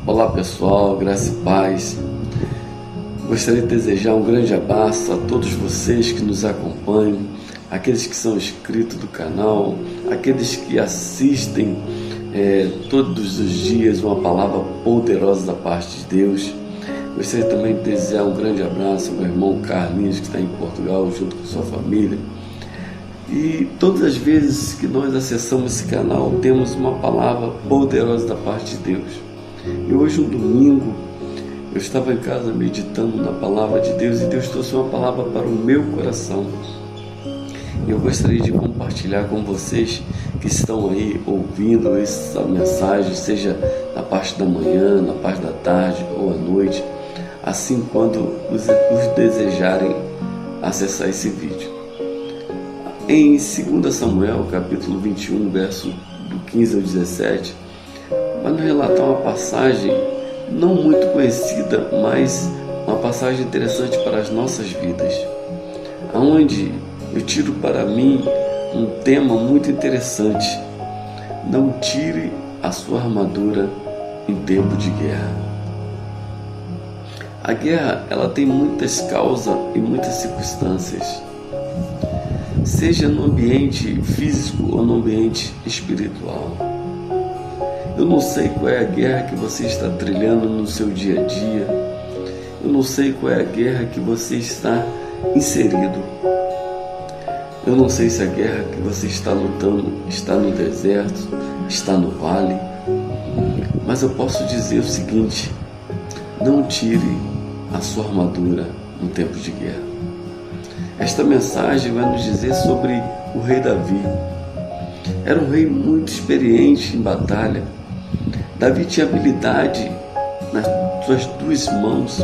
Olá pessoal, graça e paz. Gostaria de desejar um grande abraço a todos vocês que nos acompanham, aqueles que são inscritos do canal, aqueles que assistem todos os dias uma palavra poderosa da parte de Deus. Gostaria também de desejar um grande abraço ao meu irmão Carlinhos, que está em Portugal, junto com sua família. E todas as vezes que nós acessamos esse canal, temos uma palavra poderosa da parte de Deus. E hoje, um domingo, eu estava em casa meditando na palavra de Deus e Deus trouxe uma palavra para o meu coração. E eu gostaria de compartilhar com vocês que estão aí ouvindo essa mensagem, seja na parte da manhã, na parte da tarde ou à noite, assim quando os desejarem acessar esse vídeo. Em 2 Samuel, capítulo 21, verso do 15 ao 17, vai nos relatar uma passagem não muito conhecida, mas uma passagem interessante para as nossas vidas, onde eu tiro para mim um tema muito interessante: não tire a sua armadura em tempo de guerra. A guerra, ela tem muitas causas e muitas circunstâncias, seja no ambiente físico ou no ambiente espiritual. Eu não sei qual é a guerra que você está trilhando no seu dia a dia. Eu não sei qual é a guerra que você está inserido. Eu não sei se a guerra que você está lutando está no deserto, está no vale. Mas eu posso dizer o seguinte: não tire a sua armadura no tempo de guerra. Esta mensagem vai nos dizer sobre o rei Davi. Era um rei muito experiente em batalha. Davi tinha habilidade nas suas duas mãos.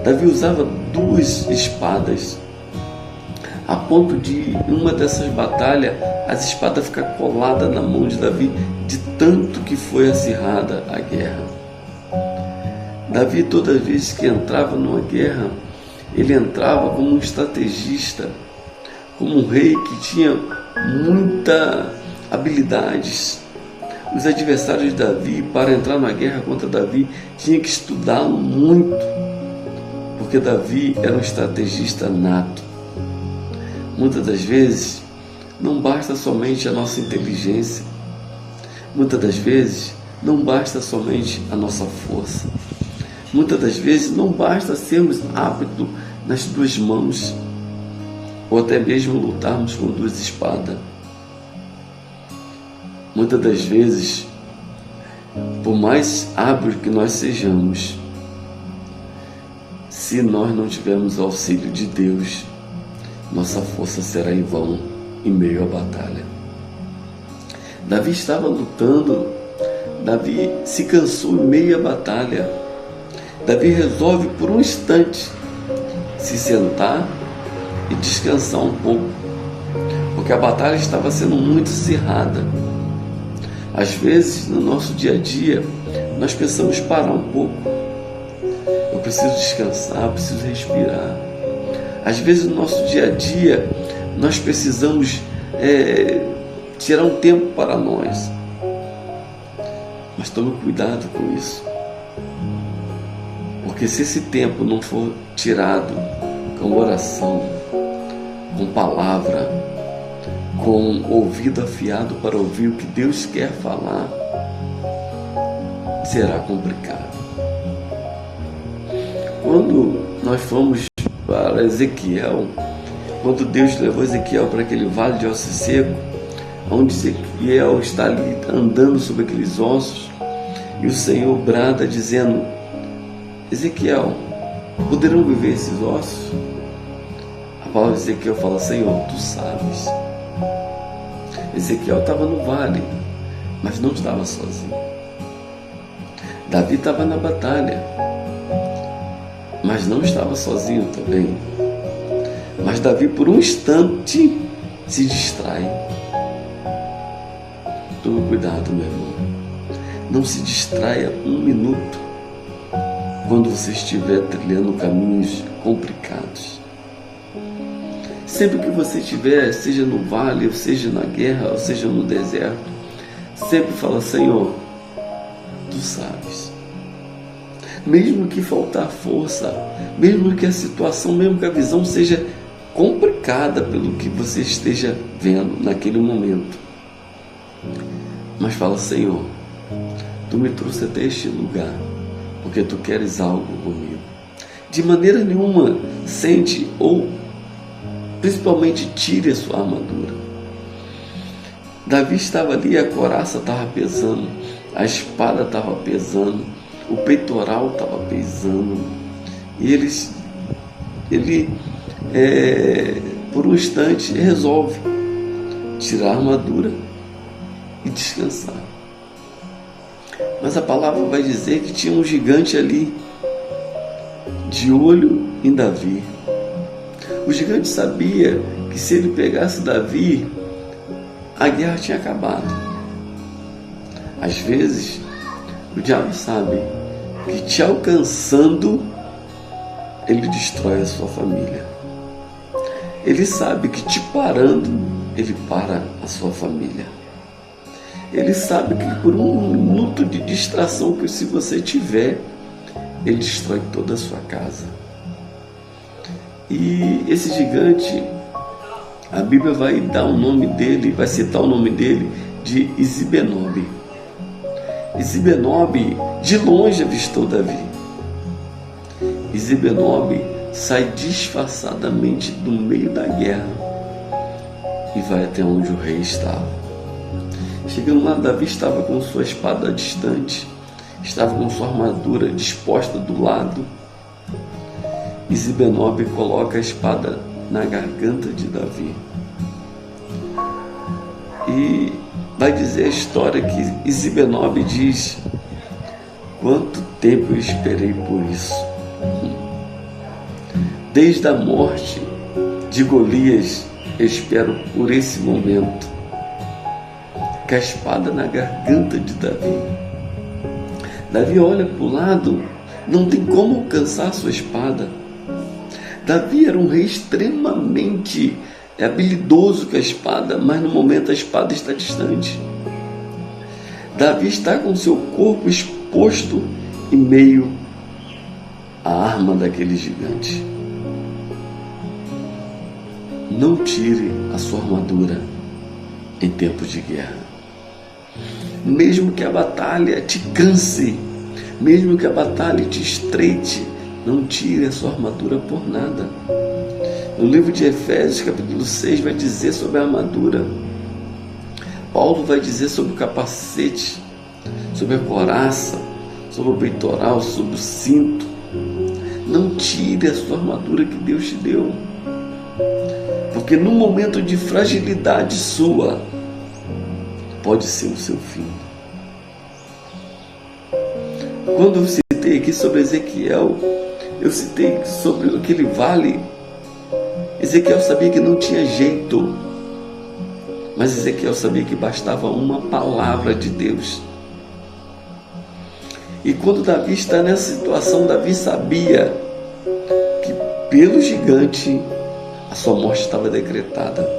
Davi usava duas espadas, a ponto de, em uma dessas batalhas, as espadas ficar colada na mão de Davi, de tanto que foi acirrada a guerra. Davi, toda vez que entrava numa guerra, ele entrava como um estrategista, como um rei que tinha muitas habilidades. Os adversários de Davi, para entrar na guerra contra Davi, tinham que estudá-lo muito, porque Davi era um estrategista nato. Muitas das vezes, não basta somente a nossa inteligência. Muitas das vezes, não basta somente a nossa força. Muitas das vezes, não basta sermos hábitos nas duas mãos, ou até mesmo lutarmos com duas espadas. Muitas das vezes, por mais hábeis que nós sejamos, se nós não tivermos o auxílio de Deus, nossa força será em vão em meio à batalha. Davi estava lutando, Davi se cansou em meio à batalha. Davi resolve por um instante se sentar e descansar um pouco, porque a batalha estava sendo muito acirrada. Às vezes, no nosso dia a dia, nós precisamos parar um pouco. Eu preciso descansar, preciso respirar. Às vezes, no nosso dia a dia, nós precisamos tirar um tempo para nós. Mas tome cuidado com isso. Porque se esse tempo não for tirado com oração, com palavra, com ouvido afiado para ouvir o que Deus quer falar, será complicado. Quando nós fomos para Ezequiel, quando Deus levou Ezequiel para aquele vale de ossos secos, onde Ezequiel está ali andando sobre aqueles ossos, e o Senhor brada dizendo: Ezequiel, poderão viver esses ossos? A palavra de Ezequiel fala: Senhor, tu sabes. Ezequiel estava no vale, mas não estava sozinho. Davi estava na batalha, mas não estava sozinho também. Mas Davi, por um instante, se distrai. Tome cuidado, meu irmão. Não se distraia um minuto quando você estiver trilhando caminhos complicados. Sempre que você estiver, seja no vale, ou seja na guerra, ou seja no deserto, sempre fala: Senhor, Tu sabes. Mesmo que faltar força, mesmo que a situação, mesmo que a visão seja complicada pelo que você esteja vendo naquele momento, mas fala: Senhor, Tu me trouxe até este lugar, porque Tu queres algo comigo. De maneira nenhuma sente ou principalmente tire a sua armadura. Davi estava ali, a couraça estava pesando, a espada estava pesando, o peitoral estava pesando, e ele por um instante resolve tirar a armadura e descansar. Mas a palavra vai dizer que tinha um gigante ali, de olho em Davi. O gigante sabia que se ele pegasse Davi, a guerra tinha acabado. Às vezes, o diabo sabe que te alcançando, ele destrói a sua família. Ele sabe que te parando, ele para a sua família. Ele sabe que por um minuto de distração que se você tiver, ele destrói toda a sua casa. E esse gigante, a Bíblia vai dar o nome dele, vai citar o nome dele de Isibenobe. Isibenobe de longe avistou Davi. Isibenobe sai disfarçadamente do meio da guerra e vai até onde o rei estava. Chegando lá, Davi estava com sua espada distante, estava com sua armadura disposta do lado. Isibenobe coloca a espada na garganta de Davi. E vai dizer a história que Isibenobe diz: quanto tempo eu esperei por isso. Desde a morte de Golias, eu espero por esse momento. Com a espada na garganta de Davi. Davi olha para o lado, não tem como alcançar a sua espada. Davi era um rei extremamente habilidoso com a espada, mas no momento a espada está distante. Davi está com seu corpo exposto em meio à arma daquele gigante. Não tire a sua armadura em tempos de guerra. Mesmo que a batalha te canse, mesmo que a batalha te estreite, não tire a sua armadura por nada. No livro de Efésios, capítulo 6, vai dizer sobre a armadura. Paulo vai dizer sobre o capacete, sobre a couraça, sobre o peitoral, sobre o cinto. Não tire a sua armadura que Deus te deu. Porque no momento de fragilidade sua, pode ser o seu fim. Quando eu citei aqui sobre Ezequiel, eu citei sobre aquele vale. Ezequiel sabia que não tinha jeito, mas Ezequiel sabia que bastava uma palavra de Deus. E quando Davi está nessa situação, Davi sabia que pelo gigante a sua morte estava decretada.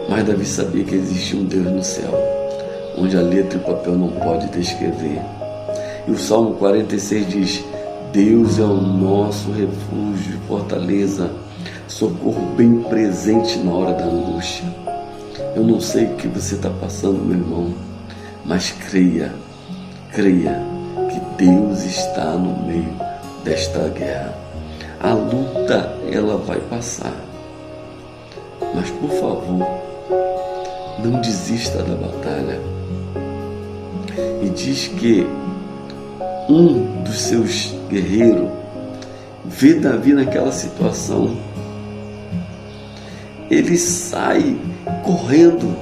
Mas Davi sabia que existia um Deus no céu, onde a letra e o papel não pode descrever. E o Salmo 46 diz: Deus é o nosso refúgio e fortaleza, socorro bem presente na hora da angústia. Eu não sei o que você está passando, meu irmão, mas creia que Deus está no meio desta guerra. A luta, ela vai passar, mas por favor, não desista da batalha. E diz que um dos seus guerreiros vê Davi naquela situação. Ele sai correndo,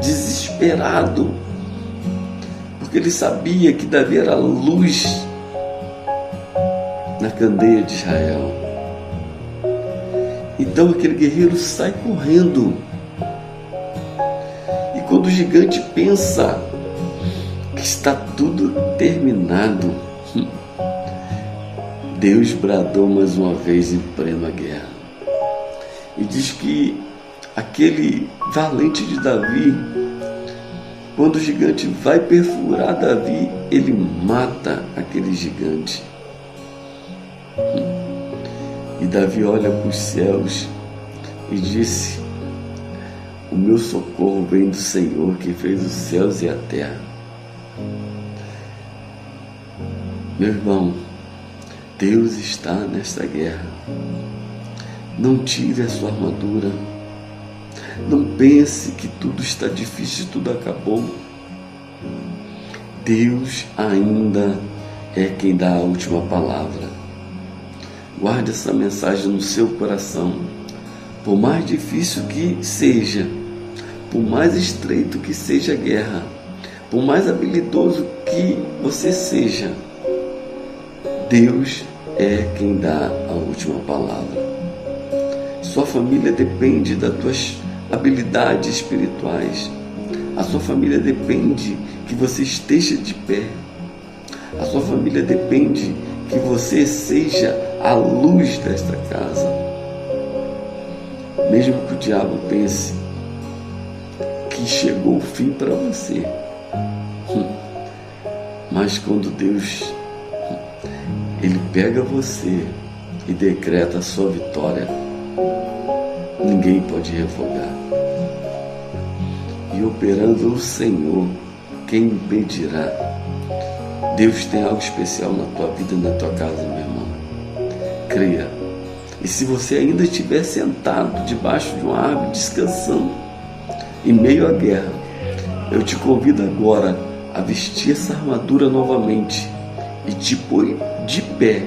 desesperado, porque ele sabia que Davi era a luz na candeia de Israel. Então aquele guerreiro sai correndo. E quando o gigante pensa que está tudo terminado, Deus bradou mais uma vez em plena guerra: E diz que aquele valente de Davi, quando o gigante vai perfurar Davi, ele mata aquele gigante. E Davi olha para os céus e disse: o meu socorro vem do Senhor que fez os céus e a terra. Meu irmão, Deus está nesta guerra. Não tire a sua armadura. Não pense que tudo está difícil, tudo acabou. Deus ainda é quem dá a última palavra. Guarde essa mensagem no seu coração. Por mais difícil que seja, por mais estreito que seja a guerra, por mais habilidoso que você seja, Deus é quem dá a última palavra. Sua família depende das tuas habilidades espirituais. A sua família depende que você esteja de pé. A sua família depende que você seja a luz desta casa. Mesmo que o diabo pense que chegou o fim para você, mas quando Deus Ele pega você e decreta a sua vitória, ninguém pode revogar. E operando o Senhor, quem impedirá? Deus tem algo especial na tua vida e na tua casa, meu irmão. Creia. E se você ainda estiver sentado debaixo de uma árvore, descansando, em meio à guerra, eu te convido agora a vestir essa armadura novamente e te pôr de pé,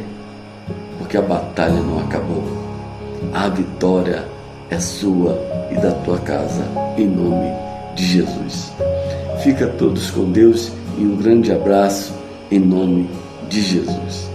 porque a batalha não acabou. A vitória é sua e da tua casa, em nome de Jesus. Fica todos com Deus e um grande abraço em nome de Jesus.